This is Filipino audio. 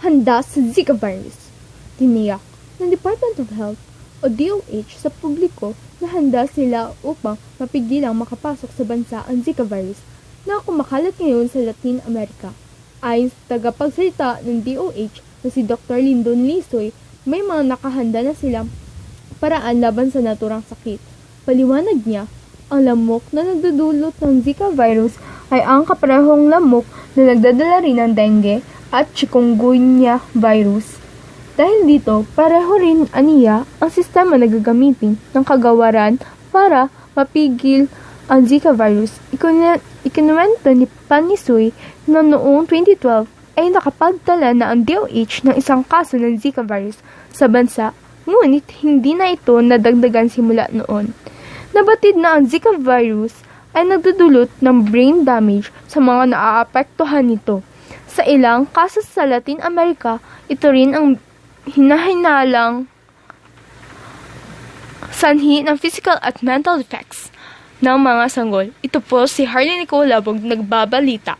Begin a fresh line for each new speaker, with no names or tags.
handa sa Zika virus. Tiniyak ng Department of Health o DOH sa publiko na handa sila upang mapigilang makapasok sa bansa ang Zika virus na kumakalat ngayon sa Latin America. Ayon sa tagapagsalita ng DOH na si Dr. Lyndon Lisoy, may mga nakahanda na silang paraan laban sa naturang sakit. Paliwanag niya, ang lamok na nagdudulot ng Zika virus ay ang kaparehong lamok na nagdadala rin ng dengue at chikungunya virus. Dahil dito, pareho rin aniya ang sistema na gagamitin ng kagawaran para mapigil ang Zika virus. Ikinuwento ni Panisoy na noong 2012 ay nakapagtala na ang DOH ng isang kaso ng Zika virus sa bansa, ngunit hindi na ito nadagdagan simula noon. Nabatid na ang Zika virus ay nagdudulot ng brain damage sa mga naaapektuhan nito. Sa ilang kaso sa Latin America, ito rin ang hinahinalang sanhi ng physical at mental effects ng mga sanggol. Ito po si Harley Nicole Labog, nagbabalita.